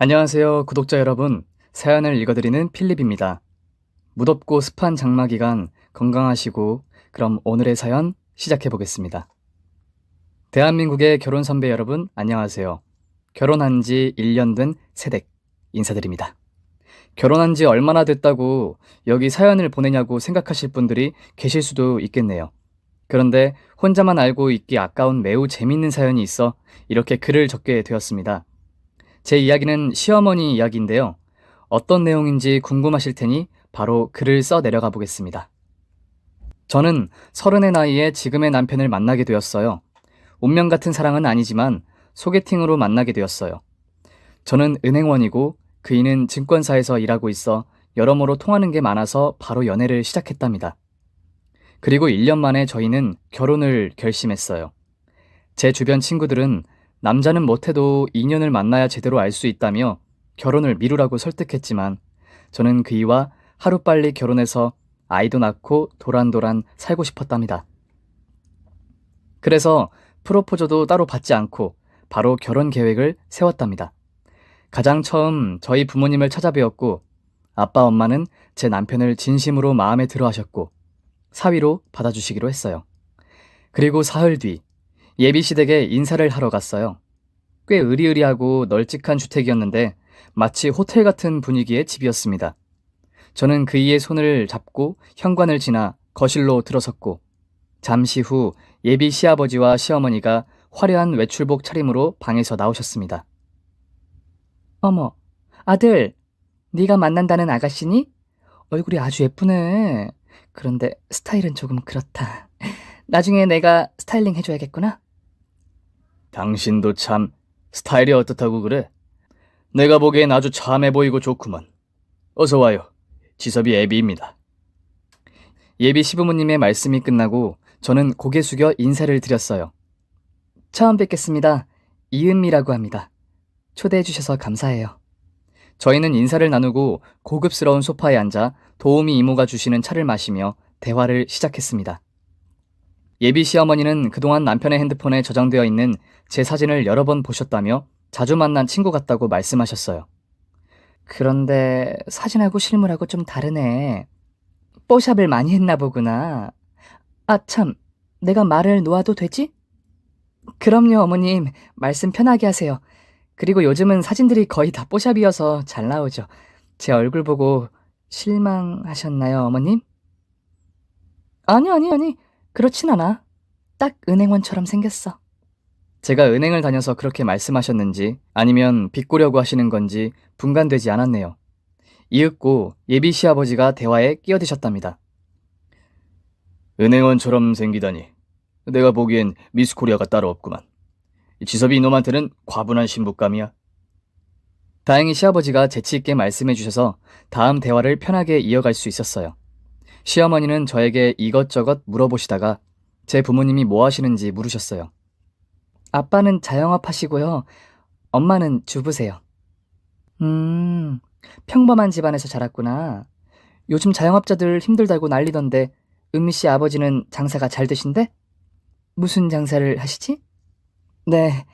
안녕하세요, 구독자 여러분. 사연을 읽어드리는 필립입니다. 무덥고 습한 장마 기간 건강하시고, 그럼 오늘의 사연 시작해 보겠습니다. 대한민국의 결혼 선배 여러분, 안녕하세요. 결혼한 지 1년 된 새댁 인사드립니다. 결혼한 지 얼마나 됐다고 여기 사연을 보내냐고 생각하실 분들이 계실 수도 있겠네요. 그런데 혼자만 알고 있기 아까운 매우 재밌는 사연이 있어 이렇게 글을 적게 되었습니다. 제 이야기는 시어머니 이야기인데요. 어떤 내용인지 궁금하실 테니 바로 글을 써 내려가 보겠습니다. 저는 30의 나이에 지금의 남편을 만나게 되었어요. 운명 같은 사랑은 아니지만 소개팅으로 만나게 되었어요. 저는 은행원이고 그이는 증권사에서 일하고 있어 여러모로 통하는 게 많아서 바로 연애를 시작했답니다. 그리고 1년 만에 저희는 결혼을 결심했어요. 제 주변 친구들은 남자는 못해도 인연을 만나야 제대로 알 수 있다며 결혼을 미루라고 설득했지만 저는 그이와 하루빨리 결혼해서 아이도 낳고 도란도란 살고 싶었답니다. 그래서 프로포즈도 따로 받지 않고 바로 결혼 계획을 세웠답니다. 가장 처음 저희 부모님을 찾아뵈었고 아빠 엄마는 제 남편을 진심으로 마음에 들어 하셨고 사위로 받아주시기로 했어요. 그리고 사흘 뒤 예비시댁에 인사를 하러 갔어요. 꽤 으리으리하고 널찍한 주택이었는데 마치 호텔 같은 분위기의 집이었습니다. 저는 그이의 손을 잡고 현관을 지나 거실로 들어섰고 잠시 후 예비 시아버지와 시어머니가 화려한 외출복 차림으로 방에서 나오셨습니다. 어머, 아들, 네가 만난다는 아가씨니? 얼굴이 아주 예쁘네. 그런데 스타일은 조금 그렇다. 나중에 내가 스타일링 해줘야겠구나. 당신도 참 스타일이 어떻다고 그래? 내가 보기엔 아주 참해 보이고 좋구먼. 어서 와요. 지섭이 애비입니다. 예비 시부모님의 말씀이 끝나고 저는 고개 숙여 인사를 드렸어요. 처음 뵙겠습니다. 이은미라고 합니다. 초대해 주셔서 감사해요. 저희는 인사를 나누고 고급스러운 소파에 앉아 도우미 이모가 주시는 차를 마시며 대화를 시작했습니다. 예비 시어머니는 그동안 남편의 핸드폰에 저장되어 있는 제 사진을 여러 번 보셨다며 자주 만난 친구 같다고 말씀하셨어요. 그런데 사진하고 실물하고 좀 다르네. 뽀샵을 많이 했나 보구나. 아, 참, 내가 말을 놓아도 되지? 그럼요, 어머님. 말씀 편하게 하세요. 그리고 요즘은 사진들이 거의 다 뽀샵이어서 잘 나오죠. 제 얼굴 보고 실망하셨나요, 어머님? 아니. 그렇진 않아. 딱 은행원처럼 생겼어. 제가 은행을 다녀서 그렇게 말씀하셨는지 아니면 비꼬려고 하시는 건지 분간되지 않았네요. 이윽고 예비 시아버지가 대화에 끼어드셨답니다. 은행원처럼 생기다니. 내가 보기엔 미스 코리아가 따로 없구만. 지섭이 이놈한테는 과분한 신부감이야. 다행히 시아버지가 재치있게 말씀해 주셔서 다음 대화를 편하게 이어갈 수 있었어요. 시어머니는 저에게 이것저것 물어보시다가 제 부모님이 뭐 하시는지 물으셨어요. 아빠는 자영업 하시고요. 엄마는 주부세요. 평범한 집안에서 자랐구나. 요즘 자영업자들 힘들다고 난리던데 은미 씨 아버지는 장사가 잘 되신데? 무슨 장사를 하시지? 네,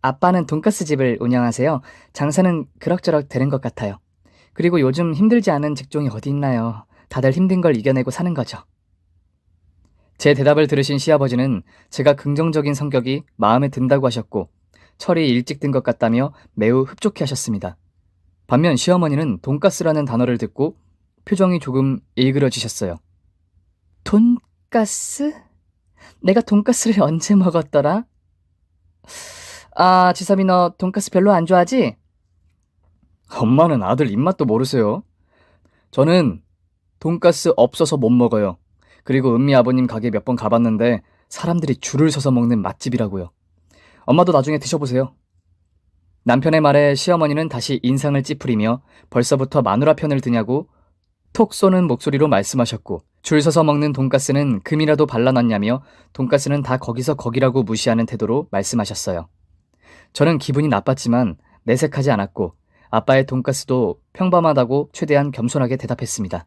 아빠는 돈가스 집을 운영하세요. 장사는 그럭저럭 되는 것 같아요. 그리고 요즘 힘들지 않은 직종이 어디 있나요? 다들 힘든 걸 이겨내고 사는 거죠. 제 대답을 들으신 시아버지는 제가 긍정적인 성격이 마음에 든다고 하셨고 철이 일찍 든 것 같다며 매우 흡족해 하셨습니다. 반면 시어머니는 돈가스라는 단어를 듣고 표정이 조금 일그러지셨어요. 돈가스? 내가 돈가스를 언제 먹었더라? 아, 지섭이 너 돈가스 별로 안 좋아하지? 엄마는 아들 입맛도 모르세요. 저는 돈가스 없어서 못 먹어요. 그리고 은미 아버님 가게 몇 번 가봤는데 사람들이 줄을 서서 먹는 맛집이라고요. 엄마도 나중에 드셔보세요. 남편의 말에 시어머니는 다시 인상을 찌푸리며 벌써부터 마누라 편을 드냐고 톡 쏘는 목소리로 말씀하셨고 줄 서서 먹는 돈가스는 금이라도 발라놨냐며 돈가스는 다 거기서 거기라고 무시하는 태도로 말씀하셨어요. 저는 기분이 나빴지만 내색하지 않았고 아빠의 돈가스도 평범하다고 최대한 겸손하게 대답했습니다.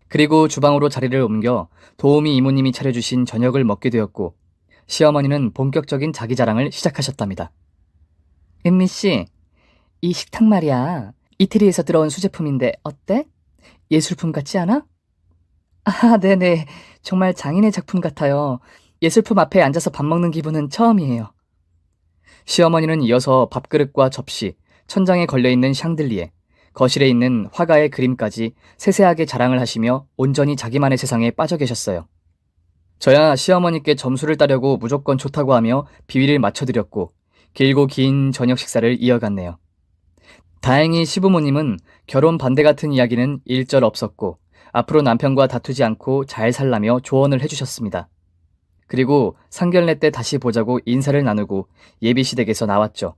그리고 주방으로 자리를 옮겨 도우미 이모님이 차려주신 저녁을 먹게 되었고 시어머니는 본격적인 자기 자랑을 시작하셨답니다. 은미 씨, 이 식탁 말이야. 이태리에서 들어온 수제품인데 어때? 예술품 같지 않아? 아, 네네. 정말 장인의 작품 같아요. 예술품 앞에 앉아서 밥 먹는 기분은 처음이에요. 시어머니는 이어서 밥그릇과 접시, 천장에 걸려있는 샹들리에, 거실에 있는 화가의 그림까지 세세하게 자랑을 하시며 온전히 자기만의 세상에 빠져 계셨어요. 저야 시어머니께 점수를 따려고 무조건 좋다고 하며 비위를 맞춰드렸고 길고 긴 저녁 식사를 이어갔네요. 다행히 시부모님은 결혼 반대 같은 이야기는 일절 없었고 앞으로 남편과 다투지 않고 잘 살라며 조언을 해주셨습니다. 그리고 상견례 때 다시 보자고 인사를 나누고 예비시댁에서 나왔죠.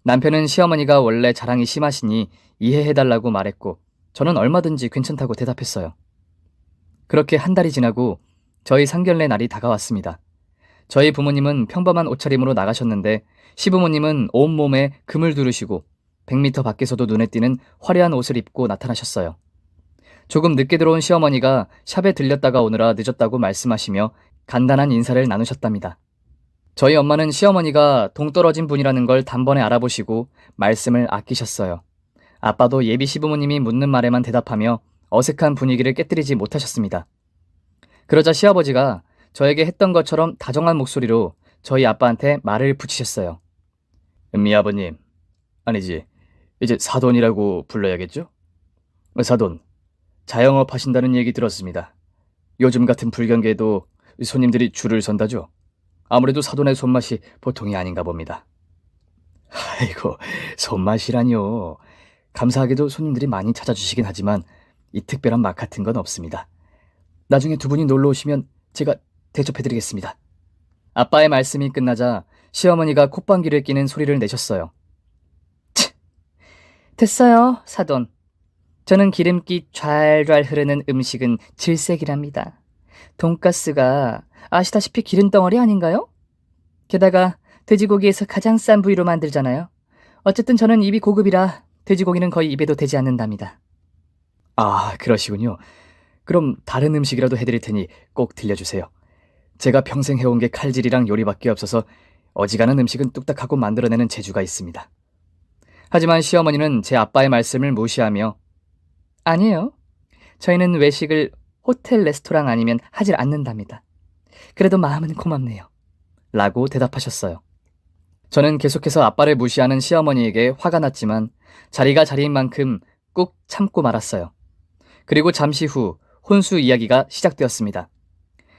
남편은 시어머니가 원래 자랑이 심하시니 이해해달라고 말했고 저는 얼마든지 괜찮다고 대답했어요. 그렇게 한 달이 지나고 저희 상견례 날이 다가왔습니다. 저희 부모님은 평범한 옷차림으로 나가셨는데 시부모님은 온몸에 금을 두르시고 100m 밖에서도 눈에 띄는 화려한 옷을 입고 나타나셨어요. 조금 늦게 들어온 시어머니가 샵에 들렸다가 오느라 늦었다고 말씀하시며 간단한 인사를 나누셨답니다. 저희 엄마는 시어머니가 동떨어진 분이라는 걸 단번에 알아보시고 말씀을 아끼셨어요. 아빠도 예비 시부모님이 묻는 말에만 대답하며 어색한 분위기를 깨뜨리지 못하셨습니다. 그러자 시아버지가 저에게 했던 것처럼 다정한 목소리로 저희 아빠한테 말을 붙이셨어요. 은미 아버님, 아니지, 이제 사돈이라고 불러야겠죠? 사돈, 자영업 하신다는 얘기 들었습니다. 요즘 같은 불경기에도 손님들이 줄을 선다죠. 아무래도 사돈의 손맛이 보통이 아닌가 봅니다. 아이고, 손맛이라뇨. 감사하게도 손님들이 많이 찾아주시긴 하지만 이 특별한 맛 같은 건 없습니다. 나중에 두 분이 놀러 오시면 제가 대접해드리겠습니다. 아빠의 말씀이 끝나자 시어머니가 콧방귀를 뀌는 소리를 내셨어요. 됐어요, 사돈. 저는 기름기 좔좔 흐르는 음식은 질색이랍니다. 돈가스가 아시다시피 기름덩어리 아닌가요? 게다가 돼지고기에서 가장 싼 부위로 만들잖아요. 어쨌든 저는 입이 고급이라 돼지고기는 거의 입에도 대지 않는답니다. 아, 그러시군요. 그럼 다른 음식이라도 해드릴 테니 꼭 들려주세요. 제가 평생 해온 게 칼질이랑 요리밖에 없어서 어지간한 음식은 뚝딱하고 만들어내는 재주가 있습니다. 하지만 시어머니는 제 아빠의 말씀을 무시하며 아니에요. 저희는 외식을 호텔 레스토랑 아니면 하질 않는답니다. 그래도 마음은 고맙네요. 라고 대답하셨어요. 저는 계속해서 아빠를 무시하는 시어머니에게 화가 났지만 자리가 자리인 만큼 꾹 참고 말았어요. 그리고 잠시 후 혼수 이야기가 시작되었습니다.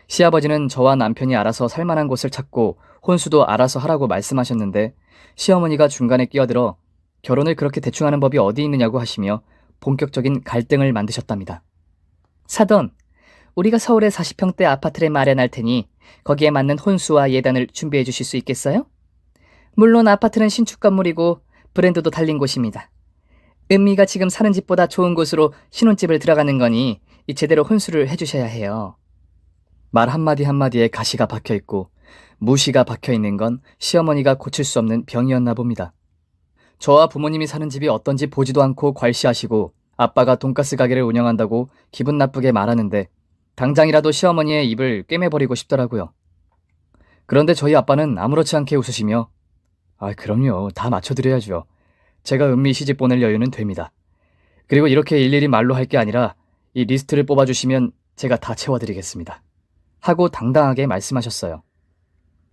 시아버지는 저와 남편이 알아서 살만한 곳을 찾고 혼수도 알아서 하라고 말씀하셨는데 시어머니가 중간에 끼어들어 결혼을 그렇게 대충 하는 법이 어디 있느냐고 하시며 본격적인 갈등을 만드셨답니다. 사돈, 우리가 서울에 40평대 아파트를 마련할 테니 거기에 맞는 혼수와 예단을 준비해 주실 수 있겠어요? 물론 아파트는 신축 건물이고 브랜드도 달린 곳입니다. 은미가 지금 사는 집보다 좋은 곳으로 신혼집을 들어가는 거니 제대로 혼수를 해주셔야 해요. 말 한마디 한마디에 가시가 박혀있고 무시가 박혀있는 건 시어머니가 고칠 수 없는 병이었나 봅니다. 저와 부모님이 사는 집이 어떤지 보지도 않고 괄시하시고 아빠가 돈가스 가게를 운영한다고 기분 나쁘게 말하는데 당장이라도 시어머니의 입을 꿰매버리고 싶더라고요. 그런데 저희 아빠는 아무렇지 않게 웃으시며 그럼요. 다 맞춰드려야죠. 제가 은미 시집 보낼 여유는 됩니다. 그리고 이렇게 일일이 말로 할 게 아니라 이 리스트를 뽑아주시면 제가 다 채워드리겠습니다. 하고 당당하게 말씀하셨어요.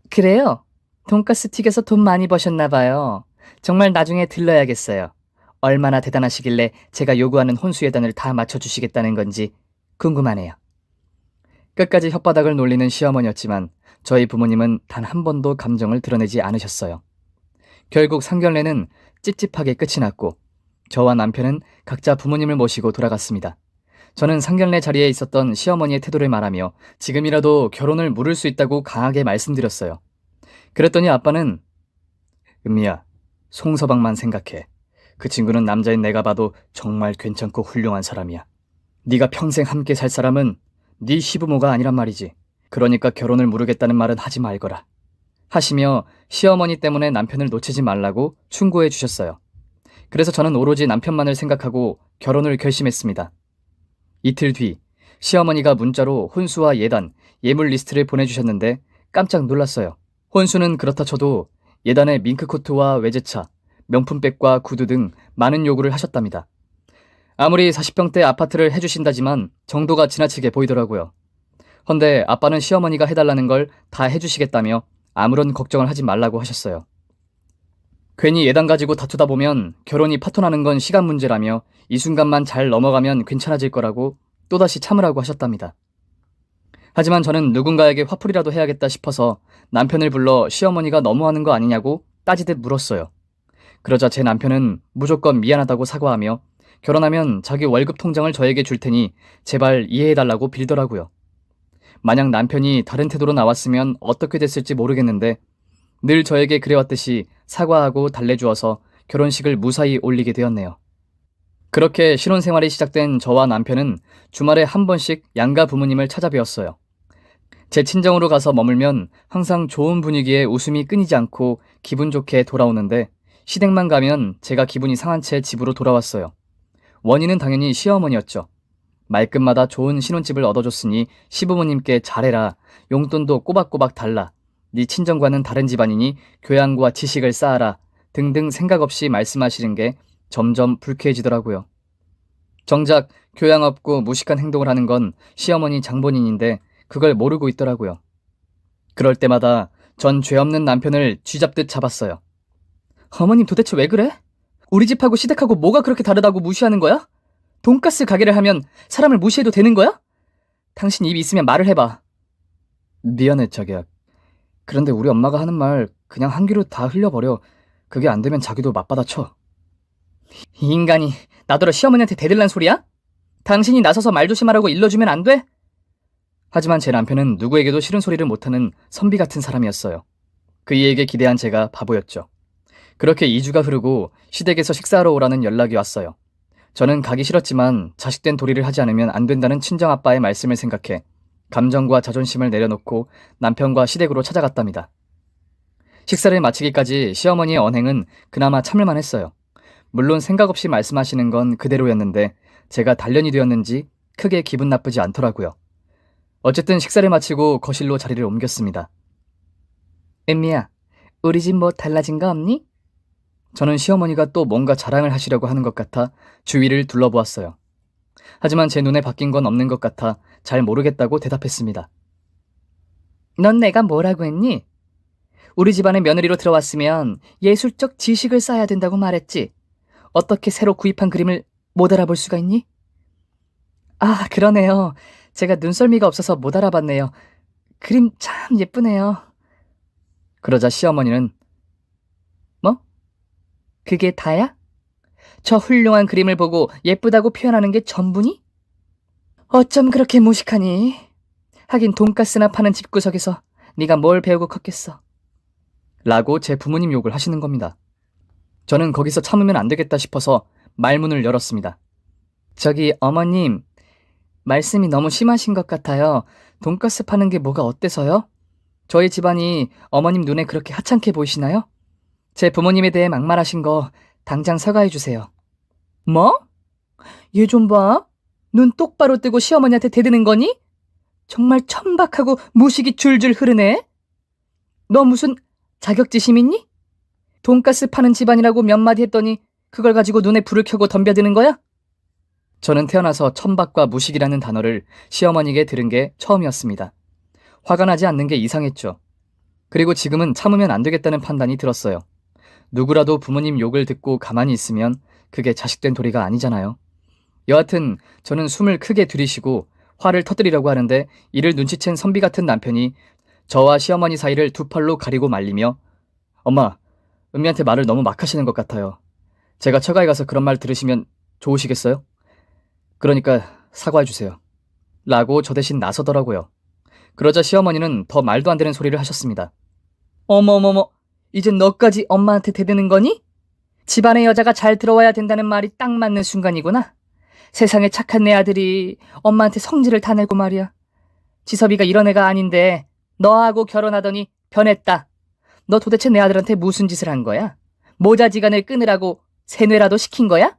그래요? 돈가스 튀겨서 돈 많이 버셨나 봐요. 정말 나중에 들러야겠어요. 얼마나 대단하시길래 제가 요구하는 혼수 예단을 다 맞춰주시겠다는 건지 궁금하네요. 끝까지 혓바닥을 놀리는 시어머니였지만 저희 부모님은 단 한 번도 감정을 드러내지 않으셨어요. 결국 상견례는 찝찝하게 끝이 났고 저와 남편은 각자 부모님을 모시고 돌아갔습니다. 저는 상견례 자리에 있었던 시어머니의 태도를 말하며 지금이라도 결혼을 물을 수 있다고 강하게 말씀드렸어요. 그랬더니 아빠는 은미야, 송서방만 생각해. 그 친구는 남자인 내가 봐도 정말 괜찮고 훌륭한 사람이야. 네가 평생 함께 살 사람은 네 시부모가 아니란 말이지. 그러니까 결혼을 물으겠다는 말은 하지 말거라. 하시며 시어머니 때문에 남편을 놓치지 말라고 충고해 주셨어요. 그래서 저는 오로지 남편만을 생각하고 결혼을 결심했습니다. 이틀 뒤 시어머니가 문자로 혼수와 예단, 예물 리스트를 보내주셨는데 깜짝 놀랐어요. 혼수는 그렇다 쳐도 예단에 밍크코트와 외제차, 명품백과 구두 등 많은 요구를 하셨답니다. 아무리 40평대 아파트를 해주신다지만 정도가 지나치게 보이더라고요. 헌데 아빠는 시어머니가 해달라는 걸 다 해주시겠다며 아무런 걱정을 하지 말라고 하셨어요. 괜히 예단 가지고 다투다 보면 결혼이 파토나는 건 시간 문제라며 이 순간만 잘 넘어가면 괜찮아질 거라고 또다시 참으라고 하셨답니다. 하지만 저는 누군가에게 화풀이라도 해야겠다 싶어서 남편을 불러 시어머니가 너무하는 거 아니냐고 따지듯 물었어요. 그러자 제 남편은 무조건 미안하다고 사과하며 결혼하면 자기 월급 통장을 저에게 줄 테니 제발 이해해달라고 빌더라고요. 만약 남편이 다른 태도로 나왔으면 어떻게 됐을지 모르겠는데 늘 저에게 그래왔듯이 사과하고 달래주어서 결혼식을 무사히 올리게 되었네요. 그렇게 신혼생활이 시작된 저와 남편은 주말에 한 번씩 양가 부모님을 찾아뵈었어요. 제 친정으로 가서 머물면 항상 좋은 분위기에 웃음이 끊이지 않고 기분 좋게 돌아오는데 시댁만 가면 제가 기분이 상한 채 집으로 돌아왔어요. 원인은 당연히 시어머니였죠. 말끝마다 좋은 신혼집을 얻어줬으니 시부모님께 잘해라, 용돈도 꼬박꼬박 달라, 네 친정과는 다른 집안이니 교양과 지식을 쌓아라 등등 생각 없이 말씀하시는 게 점점 불쾌해지더라고요. 정작 교양 없고 무식한 행동을 하는 건 시어머니 장본인인데 그걸 모르고 있더라고요. 그럴 때마다 전 죄 없는 남편을 쥐잡듯 잡았어요. 어머님 도대체 왜 그래? 우리 집하고 시댁하고 뭐가 그렇게 다르다고 무시하는 거야? 돈가스 가게를 하면 사람을 무시해도 되는 거야? 당신 입이 있으면 말을 해봐. 미안해 자기야. 그런데 우리 엄마가 하는 말 그냥 한 귀로 다 흘려버려. 그게 안 되면 자기도 맞받아쳐. 이 인간이 나더러 시어머니한테 대들란 소리야? 당신이 나서서 말 조심하라고 일러주면 안 돼? 하지만 제 남편은 누구에게도 싫은 소리를 못하는 선비 같은 사람이었어요. 그 이에게 기대한 제가 바보였죠. 그렇게 2주가 흐르고 시댁에서 식사하러 오라는 연락이 왔어요. 저는 가기 싫었지만 자식된 도리를 하지 않으면 안 된다는 친정아빠의 말씀을 생각해 감정과 자존심을 내려놓고 남편과 시댁으로 찾아갔답니다. 식사를 마치기까지 시어머니의 언행은 그나마 참을만 했어요. 물론 생각 없이 말씀하시는 건 그대로였는데 제가 단련이 되었는지 크게 기분 나쁘지 않더라고요. 어쨌든 식사를 마치고 거실로 자리를 옮겼습니다. 엠미야, 우리 집 뭐 달라진 거 없니? 저는 시어머니가 또 뭔가 자랑을 하시려고 하는 것 같아 주위를 둘러보았어요. 하지만 제 눈에 바뀐 건 없는 것 같아 잘 모르겠다고 대답했습니다. 넌 내가 뭐라고 했니? 우리 집안에 며느리로 들어왔으면 예술적 지식을 쌓아야 된다고 말했지. 어떻게 새로 구입한 그림을 못 알아볼 수가 있니? 아, 그러네요. 제가 눈썰미가 없어서 못 알아봤네요. 그림 참 예쁘네요. 그러자 시어머니는 뭐? 그게 다야? 저 훌륭한 그림을 보고 예쁘다고 표현하는 게 전부니? 어쩜 그렇게 무식하니? 하긴 돈가스나 파는 집구석에서 네가 뭘 배우고 컸겠어. 라고 제 부모님 욕을 하시는 겁니다. 저는 거기서 참으면 안 되겠다 싶어서 말문을 열었습니다. 저기 어머님, 말씀이 너무 심하신 것 같아요. 돈가스 파는 게 뭐가 어때서요? 저희 집안이 어머님 눈에 그렇게 하찮게 보이시나요? 제 부모님에 대해 막말하신 거 당장 사과해 주세요. 뭐? 얘 좀 봐. 눈 똑바로 뜨고 시어머니한테 대드는 거니? 정말 천박하고 무식이 줄줄 흐르네. 너 무슨 자격지심 있니? 돈가스 파는 집안이라고 몇 마디 했더니 그걸 가지고 눈에 불을 켜고 덤벼드는 거야? 저는 태어나서 천박과 무식이라는 단어를 시어머니에게 들은 게 처음이었습니다. 화가 나지 않는 게 이상했죠. 그리고 지금은 참으면 안 되겠다는 판단이 들었어요. 누구라도 부모님 욕을 듣고 가만히 있으면 그게 자식된 도리가 아니잖아요. 여하튼 저는 숨을 크게 들이쉬고 화를 터뜨리려고 하는데 이를 눈치챈 선비 같은 남편이 저와 시어머니 사이를 두 팔로 가리고 말리며 엄마, 은미한테 말을 너무 막 하시는 것 같아요. 제가 처가에 가서 그런 말 들으시면 좋으시겠어요? 그러니까 사과해 주세요. 라고 저 대신 나서더라고요. 그러자 시어머니는 더 말도 안 되는 소리를 하셨습니다. 어머머머, 이젠 너까지 엄마한테 대드는 거니? 집안의 여자가 잘 들어와야 된다는 말이 딱 맞는 순간이구나. 세상에 착한 내 아들이 엄마한테 성질을 다 내고 말이야. 지섭이가 이런 애가 아닌데 너하고 결혼하더니 변했다. 너 도대체 내 아들한테 무슨 짓을 한 거야? 모자지간을 끊으라고 세뇌라도 시킨 거야?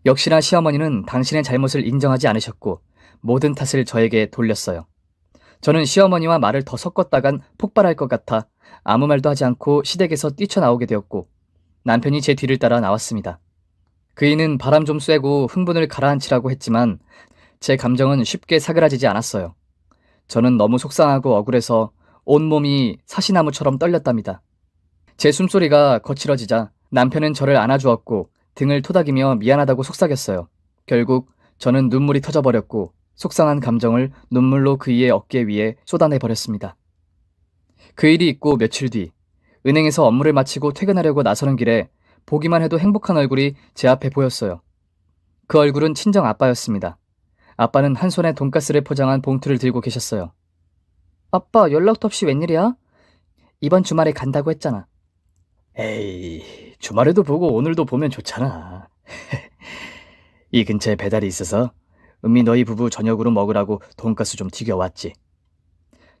역시나 시어머니는 당신의 잘못을 인정하지 않으셨고 모든 탓을 저에게 돌렸어요. 저는 시어머니와 말을 더 섞었다간 폭발할 것 같아 아무 말도 하지 않고 시댁에서 뛰쳐나오게 되었고 남편이 제 뒤를 따라 나왔습니다. 그이는 바람 좀 쐬고 흥분을 가라앉히라고 했지만 제 감정은 쉽게 사그라지지 않았어요. 저는 너무 속상하고 억울해서 온몸이 사시나무처럼 떨렸답니다. 제 숨소리가 거칠어지자 남편은 저를 안아주었고 등을 토닥이며 미안하다고 속삭였어요. 결국 저는 눈물이 터져버렸고 속상한 감정을 눈물로 그이의 어깨 위에 쏟아내버렸습니다. 그 일이 있고 며칠 뒤 은행에서 업무를 마치고 퇴근하려고 나서는 길에 보기만 해도 행복한 얼굴이 제 앞에 보였어요. 그 얼굴은 친정 아빠였습니다. 아빠는 한 손에 돈가스를 포장한 봉투를 들고 계셨어요. 아빠, 연락도 없이 웬일이야? 이번 주말에 간다고 했잖아. 에이, 주말에도 보고 오늘도 보면 좋잖아. 이 근처에 배달이 있어서 은미 너희 부부 저녁으로 먹으라고 돈가스 좀 튀겨왔지.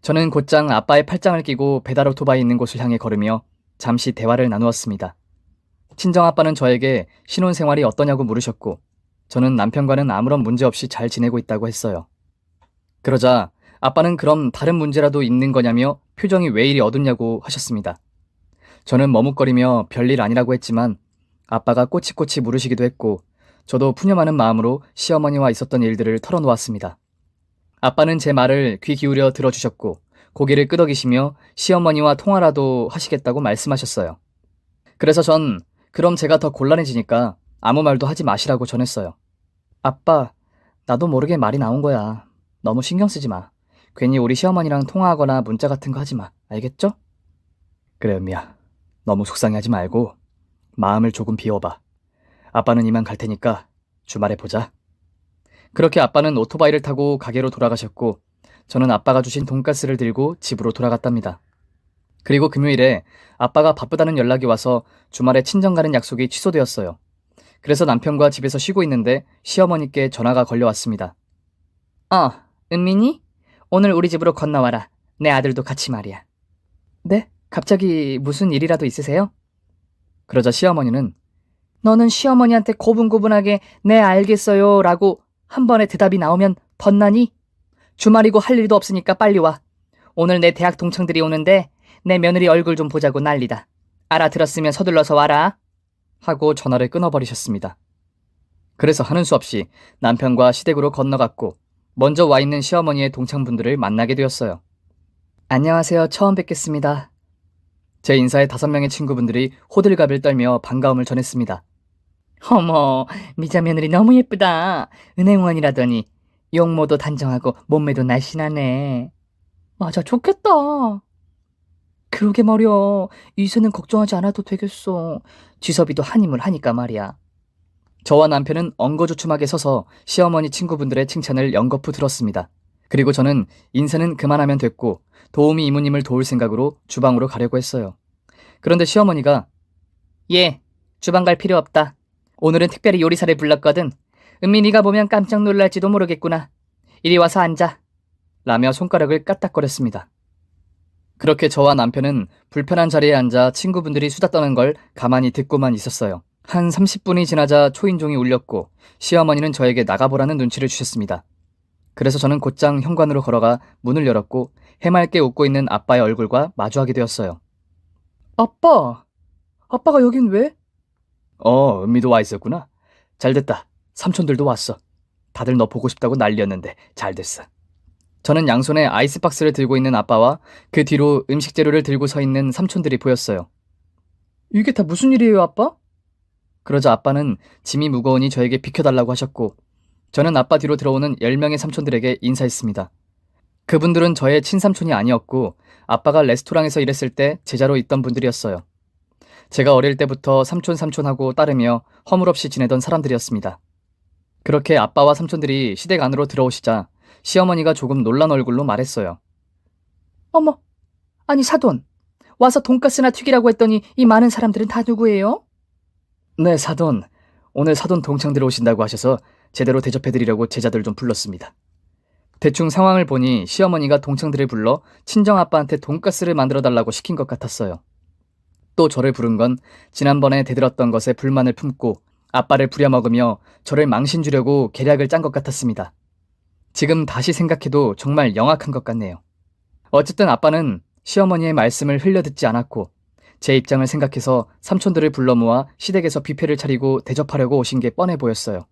저는 곧장 아빠의 팔짱을 끼고 배달 오토바이 있는 곳을 향해 걸으며 잠시 대화를 나누었습니다. 친정아빠는 저에게 신혼생활이 어떠냐고 물으셨고 저는 남편과는 아무런 문제 없이 잘 지내고 있다고 했어요. 그러자 아빠는 그럼 다른 문제라도 있는 거냐며 표정이 왜 이리 어둡냐고 하셨습니다. 저는 머뭇거리며 별일 아니라고 했지만 아빠가 꼬치꼬치 물으시기도 했고 저도 푸념하는 마음으로 시어머니와 있었던 일들을 털어놓았습니다. 아빠는 제 말을 귀 기울여 들어주셨고 고개를 끄덕이시며 시어머니와 통화라도 하시겠다고 말씀하셨어요. 그래서 전 그럼 제가 더 곤란해지니까 아무 말도 하지 마시라고 전했어요. 아빠, 나도 모르게 말이 나온 거야. 너무 신경 쓰지 마. 괜히 우리 시어머니랑 통화하거나 문자 같은 거 하지 마. 알겠죠? 그래, 은미야. 너무 속상해하지 말고 마음을 조금 비워봐. 아빠는 이만 갈 테니까 주말에 보자. 그렇게 아빠는 오토바이를 타고 가게로 돌아가셨고 저는 아빠가 주신 돈가스를 들고 집으로 돌아갔답니다. 그리고 금요일에 아빠가 바쁘다는 연락이 와서 주말에 친정 가는 약속이 취소되었어요. 그래서 남편과 집에서 쉬고 있는데 시어머니께 전화가 걸려왔습니다. 은민이? 오늘 우리 집으로 건너와라. 내 아들도 같이 말이야. 네? 갑자기 무슨 일이라도 있으세요? 그러자 시어머니는 너는 시어머니한테 고분고분하게 네 알겠어요 라고 한 번에 대답이 나오면 덧나니? 주말이고 할 일도 없으니까 빨리 와. 오늘 내 대학 동창들이 오는데 내 며느리 얼굴 좀 보자고 난리다. 알아들었으면 서둘러서 와라. 하고 전화를 끊어버리셨습니다. 그래서 하는 수 없이 남편과 시댁으로 건너갔고 먼저 와 있는 시어머니의 동창분들을 만나게 되었어요. 안녕하세요. 처음 뵙겠습니다. 제 인사에 5명의 친구분들이 호들갑을 떨며 반가움을 전했습니다. 어머, 미자 며느리 너무 예쁘다. 은행원이라더니 용모도 단정하고 몸매도 날씬하네. 맞아, 좋겠다. 그러게 말이야. 이세는 걱정하지 않아도 되겠어. 지섭이도 한임을 하니까 말이야. 저와 남편은 엉거주춤하게 서서 시어머니 친구분들의 칭찬을 연거푸 들었습니다. 그리고 저는 인사는 그만하면 됐고 도우미 이모님을 도울 생각으로 주방으로 가려고 했어요. 그런데 시어머니가 예, 주방 갈 필요 없다. 오늘은 특별히 요리사를 불렀거든. 은민이가 보면 깜짝 놀랄지도 모르겠구나. 이리 와서 앉아. 라며 손가락을 까딱거렸습니다. 그렇게 저와 남편은 불편한 자리에 앉아 친구분들이 수다 떠는 걸 가만히 듣고만 있었어요. 한 30분이 지나자 초인종이 울렸고 시어머니는 저에게 나가보라는 눈치를 주셨습니다. 그래서 저는 곧장 현관으로 걸어가 문을 열었고 해맑게 웃고 있는 아빠의 얼굴과 마주하게 되었어요. 아빠가 여긴 왜? 은미도 와 있었구나. 잘됐다. 삼촌들도 왔어. 다들 너 보고 싶다고 난리였는데 잘됐어. 저는 양손에 아이스박스를 들고 있는 아빠와 그 뒤로 음식 재료를 들고 서 있는 삼촌들이 보였어요. 이게 다 무슨 일이에요, 아빠? 그러자 아빠는 짐이 무거우니 저에게 비켜달라고 하셨고 저는 아빠 뒤로 들어오는 10명의 삼촌들에게 인사했습니다. 그분들은 저의 친삼촌이 아니었고 아빠가 레스토랑에서 일했을 때 제자로 있던 분들이었어요. 제가 어릴 때부터 삼촌하고 따르며 허물없이 지내던 사람들이었습니다. 그렇게 아빠와 삼촌들이 시댁 안으로 들어오시자 시어머니가 조금 놀란 얼굴로 말했어요. 어머, 아니 사돈, 와서 돈가스나 튀기라고 했더니 이 많은 사람들은 다 누구예요? 네, 사돈. 오늘 사돈 동창들 오신다고 하셔서 제대로 대접해드리려고 제자들 좀 불렀습니다. 대충 상황을 보니 시어머니가 동창들을 불러 친정아빠한테 돈가스를 만들어달라고 시킨 것 같았어요. 또 저를 부른 건 지난번에 대들었던 것에 불만을 품고 아빠를 부려먹으며 저를 망신 주려고 계략을 짠 것 같았습니다. 지금 다시 생각해도 정말 영악한 것 같네요. 어쨌든 아빠는 시어머니의 말씀을 흘려듣지 않았고 제 입장을 생각해서 삼촌들을 불러 모아 시댁에서 뷔페를 차리고 대접하려고 오신 게 뻔해 보였어요.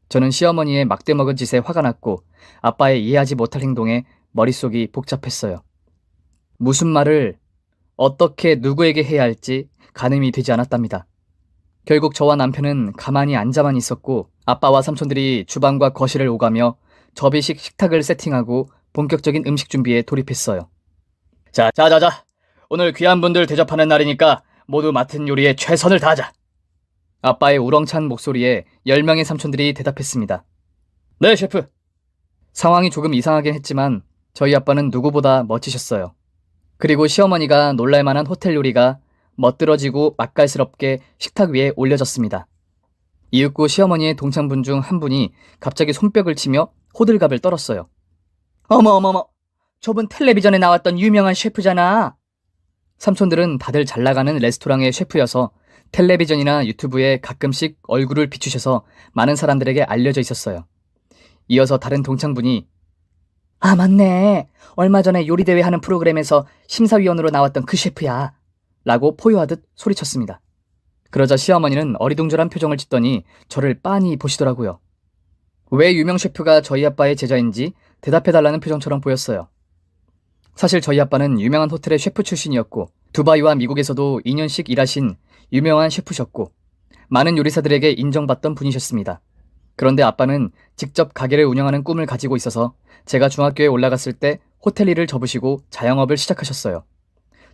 저는 시어머니의 막대먹은 짓에 화가 났고 아빠의 이해하지 못할 행동에 머릿속이 복잡했어요. 무슨 말을 어떻게 누구에게 해야 할지 가늠이 되지 않았답니다. 결국 저와 남편은 가만히 앉아만 있었고 아빠와 삼촌들이 주방과 거실을 오가며 접이식 식탁을 세팅하고 본격적인 음식 준비에 돌입했어요. 자. 오늘 귀한 분들 대접하는 날이니까 모두 맡은 요리에 최선을 다하자. 아빠의 우렁찬 목소리에 10명의 삼촌들이 대답했습니다. 네, 셰프. 상황이 조금 이상하긴 했지만 저희 아빠는 누구보다 멋지셨어요. 그리고 시어머니가 놀랄만한 호텔 요리가 멋들어지고 맛깔스럽게 식탁 위에 올려졌습니다. 이윽고 시어머니의 동창분 중 한 분이 갑자기 손뼉을 치며 호들갑을 떨었어요. 어머, 저분 텔레비전에 나왔던 유명한 셰프잖아. 삼촌들은 다들 잘나가는 레스토랑의 셰프여서 텔레비전이나 유튜브에 가끔씩 얼굴을 비추셔서 많은 사람들에게 알려져 있었어요. 이어서 다른 동창분이 아, 맞네. 얼마 전에 요리대회 하는 프로그램에서 심사위원으로 나왔던 그 셰프야. 라고 포효하듯 소리쳤습니다. 그러자 시어머니는 어리둥절한 표정을 짓더니 저를 빤히 보시더라고요. 왜 유명 셰프가 저희 아빠의 제자인지 대답해달라는 표정처럼 보였어요. 사실 저희 아빠는 유명한 호텔의 셰프 출신이었고 두바이와 미국에서도 2년씩 일하신 유명한 셰프셨고 많은 요리사들에게 인정받던 분이셨습니다. 그런데 아빠는 직접 가게를 운영하는 꿈을 가지고 있어서 제가 중학교에 올라갔을 때 호텔 일을 접으시고 자영업을 시작하셨어요.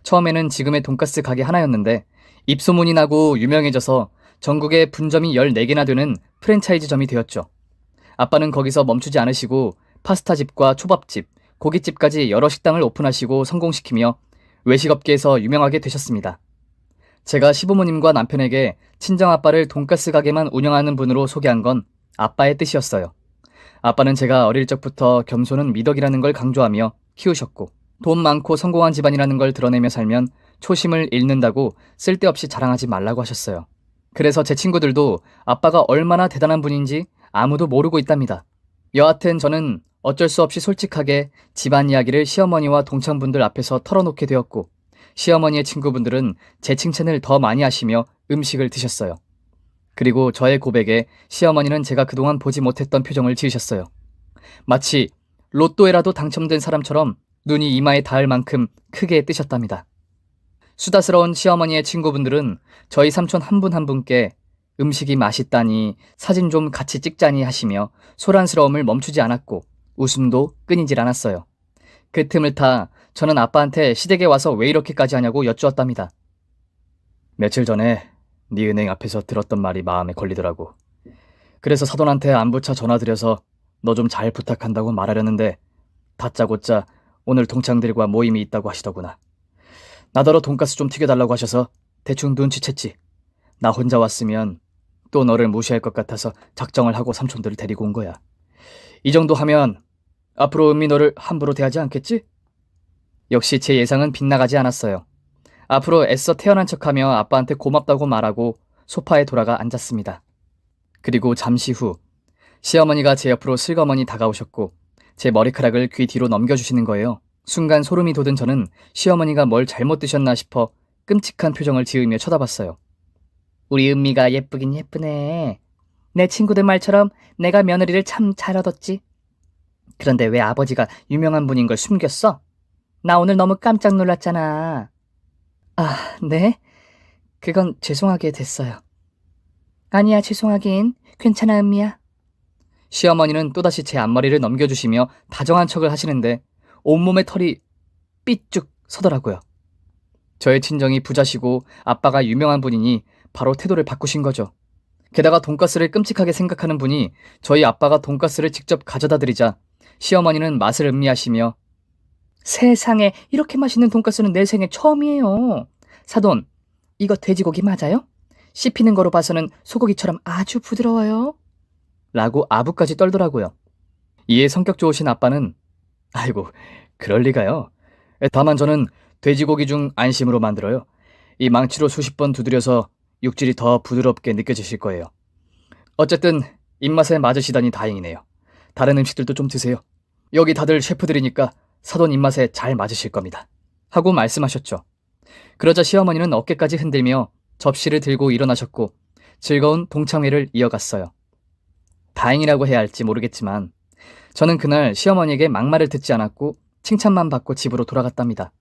처음에는 지금의 돈가스 가게 하나였는데 입소문이 나고 유명해져서 전국에 분점이 14개나 되는 프랜차이즈점이 되었죠. 아빠는 거기서 멈추지 않으시고 파스타집과 초밥집, 고깃집까지 여러 식당을 오픈하시고 성공시키며 외식업계에서 유명하게 되셨습니다. 제가 시부모님과 남편에게 친정아빠를 돈가스 가게만 운영하는 분으로 소개한 건 아빠의 뜻이었어요. 아빠는 제가 어릴 적부터 겸손은 미덕이라는 걸 강조하며 키우셨고 돈 많고 성공한 집안이라는 걸 드러내며 살면 초심을 잃는다고 쓸데없이 자랑하지 말라고 하셨어요. 그래서 제 친구들도 아빠가 얼마나 대단한 분인지 아무도 모르고 있답니다. 여하튼 저는 어쩔 수 없이 솔직하게 집안 이야기를 시어머니와 동창분들 앞에서 털어놓게 되었고 시어머니의 친구분들은 제 칭찬을 더 많이 하시며 음식을 드셨어요. 그리고 저의 고백에 시어머니는 제가 그동안 보지 못했던 표정을 지으셨어요. 마치 로또에라도 당첨된 사람처럼 눈이 이마에 닿을 만큼 크게 뜨셨답니다. 수다스러운 시어머니의 친구분들은 저희 삼촌 한 분 한 분께 음식이 맛있다니 사진 좀 같이 찍자니 하시며 소란스러움을 멈추지 않았고 웃음도 끊이질 않았어요. 그 틈을 타 저는 아빠한테 시댁에 와서 왜 이렇게까지 하냐고 여쭈었답니다. 며칠 전에 네 은행 앞에서 들었던 말이 마음에 걸리더라고. 그래서 사돈한테 안부차 전화드려서 너 좀 잘 부탁한다고 말하려는데 다짜고짜 오늘 동창들과 모임이 있다고 하시더구나. 나더러 돈가스 좀 튀겨달라고 하셔서 대충 눈치챘지. 나 혼자 왔으면 또 너를 무시할 것 같아서 작정을 하고 삼촌들을 데리고 온 거야. 이 정도 하면 앞으로 은미 너를 함부로 대하지 않겠지? 역시 제 예상은 빗나가지 않았어요. 앞으로 애써 태어난 척하며 아빠한테 고맙다고 말하고 소파에 돌아가 앉았습니다. 그리고 잠시 후 시어머니가 제 옆으로 슬그머니 다가오셨고 제 머리카락을 귀 뒤로 넘겨주시는 거예요. 순간 소름이 돋은 저는 시어머니가 뭘 잘못 드셨나 싶어 끔찍한 표정을 지으며 쳐다봤어요. 우리 은미가 예쁘긴 예쁘네. 내 친구들 말처럼 내가 며느리를 참 잘 얻었지. 그런데 왜 아버지가 유명한 분인 걸 숨겼어? 나 오늘 너무 깜짝 놀랐잖아. 아, 네? 그건 죄송하게 됐어요. 아니야, 죄송하긴. 괜찮아, 은미야. 시어머니는 또다시 제 앞머리를 넘겨주시며 다정한 척을 하시는데 온몸의 털이 삐쭉 서더라고요. 저의 친정이 부자시고 아빠가 유명한 분이니 바로 태도를 바꾸신 거죠. 게다가 돈가스를 끔찍하게 생각하는 분이 저희 아빠가 돈가스를 직접 가져다 드리자 시어머니는 맛을 음미하시며 세상에 이렇게 맛있는 돈가스는 내 생애 처음이에요. 사돈, 이거 돼지고기 맞아요? 씹히는 거로 봐서는 소고기처럼 아주 부드러워요. 라고 아부까지 떨더라고요. 이에 성격 좋으신 아빠는 아이고, 그럴 리가요. 다만 저는 돼지고기 중 안심으로 만들어요. 이 망치로 수십 번 두드려서 육질이 더 부드럽게 느껴지실 거예요. 어쨌든 입맛에 맞으시다니 다행이네요. 다른 음식들도 좀 드세요. 여기 다들 셰프들이니까 사돈 입맛에 잘 맞으실 겁니다. 하고 말씀하셨죠. 그러자 시어머니는 어깨까지 흔들며 접시를 들고 일어나셨고 즐거운 동창회를 이어갔어요. 다행이라고 해야 할지 모르겠지만 저는 그날 시어머니에게 막말을 듣지 않았고 칭찬만 받고 집으로 돌아갔답니다.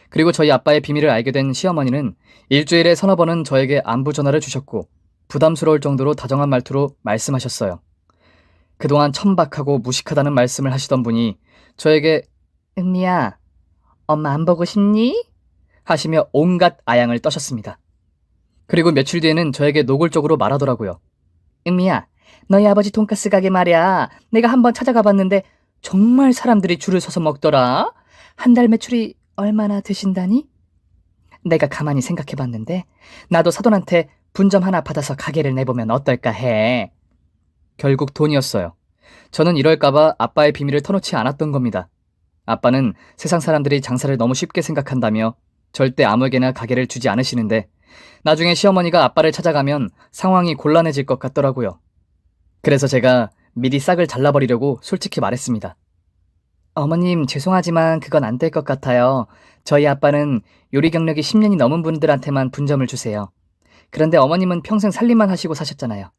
그리고 저희 아빠의 비밀을 알게 된 시어머니는 일주일에 서너 번은 저에게 안부 전화를 주셨고 부담스러울 정도로 다정한 말투로 말씀하셨어요. 그동안 천박하고 무식하다는 말씀을 하시던 분이 저에게 은미야, 엄마 안 보고 싶니? 하시며 온갖 아양을 떠셨습니다. 그리고 며칠 뒤에는 저에게 노골적으로 말하더라고요. 은미야, 너희 아버지 돈가스 가게 말이야. 내가 한번 찾아가 봤는데 정말 사람들이 줄을 서서 먹더라. 한 달 매출이 얼마나 되신다니? 내가 가만히 생각해 봤는데 나도 사돈한테 분점 하나 받아서 가게를 내보면 어떨까 해. 결국 돈이었어요. 저는 이럴까봐 아빠의 비밀을 터놓지 않았던 겁니다. 아빠는 세상 사람들이 장사를 너무 쉽게 생각한다며 절대 아무에게나 가게를 주지 않으시는데 나중에 시어머니가 아빠를 찾아가면 상황이 곤란해질 것 같더라고요. 그래서 제가 미리 싹을 잘라버리려고 솔직히 말했습니다. 어머님, 죄송하지만 그건 안 될 것 같아요. 저희 아빠는 요리 경력이 10년이 넘은 분들한테만 분점을 주세요. 그런데 어머님은 평생 살림만 하시고 사셨잖아요.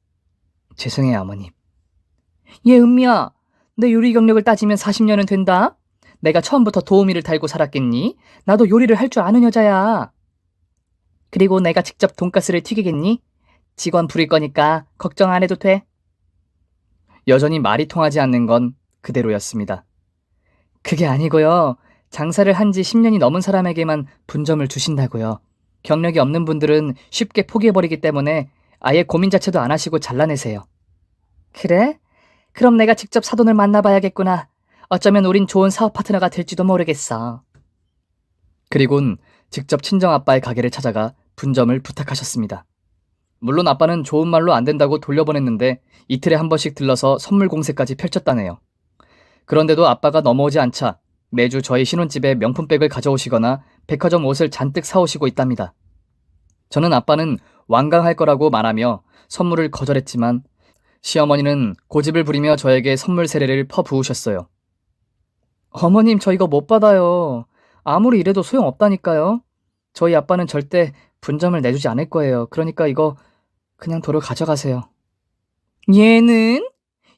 죄송해요, 어머님. 얘 은미야, 내 요리 경력을 따지면 40년은 된다? 내가 처음부터 도우미를 달고 살았겠니? 나도 요리를 할 줄 아는 여자야. 그리고 내가 직접 돈가스를 튀기겠니? 직원 부릴 거니까 걱정 안 해도 돼. 여전히 말이 통하지 않는 건 그대로였습니다. 그게 아니고요. 장사를 한 지 10년이 넘은 사람에게만 분점을 주신다고요. 경력이 없는 분들은 쉽게 포기해버리기 때문에 아예 고민 자체도 안 하시고 잘라내세요. 그래? 그럼 내가 직접 사돈을 만나봐야겠구나. 어쩌면 우린 좋은 사업 파트너가 될지도 모르겠어. 그리곤 직접 친정아빠의 가게를 찾아가 분점을 부탁하셨습니다. 물론 아빠는 좋은 말로 안 된다고 돌려보냈는데 이틀에 한 번씩 들러서 선물 공세까지 펼쳤다네요. 그런데도 아빠가 넘어오지 않자 매주 저희 신혼집에 명품백을 가져오시거나 백화점 옷을 잔뜩 사오시고 있답니다. 저는 아빠는 완강할 거라고 말하며 선물을 거절했지만 시어머니는 고집을 부리며 저에게 선물 세례를 퍼부으셨어요. 어머님, 저 이거 못 받아요. 아무리 이래도 소용없다니까요. 저희 아빠는 절대 분점을 내주지 않을 거예요. 그러니까 이거 그냥 도로 가져가세요. 얘는?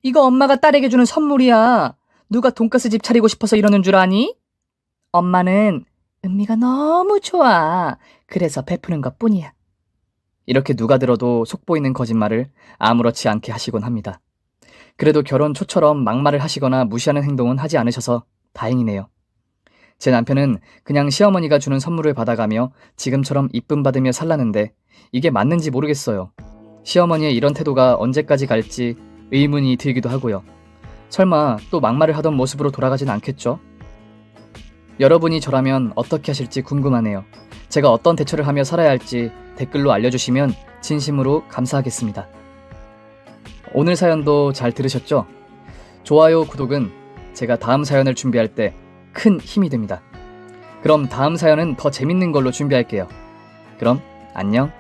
이거 엄마가 딸에게 주는 선물이야. 누가 돈가스 집 차리고 싶어서 이러는 줄 아니? 엄마는 은미가 너무 좋아. 그래서 베푸는 것뿐이야. 이렇게 누가 들어도 속보이는 거짓말을 아무렇지 않게 하시곤 합니다. 그래도 결혼 초처럼 막말을 하시거나 무시하는 행동은 하지 않으셔서 다행이네요. 제 남편은 그냥 시어머니가 주는 선물을 받아가며 지금처럼 이쁨 받으며 살라는데 이게 맞는지 모르겠어요. 시어머니의 이런 태도가 언제까지 갈지 의문이 들기도 하고요. 설마 또 막말을 하던 모습으로 돌아가진 않겠죠? 여러분이 저라면 어떻게 하실지 궁금하네요. 제가 어떤 대처를 하며 살아야 할지 댓글로 알려주시면 진심으로 감사하겠습니다. 오늘 사연도 잘 들으셨죠? 좋아요, 구독은 제가 다음 사연을 준비할 때 큰 힘이 됩니다. 그럼 다음 사연은 더 재밌는 걸로 준비할게요. 그럼 안녕.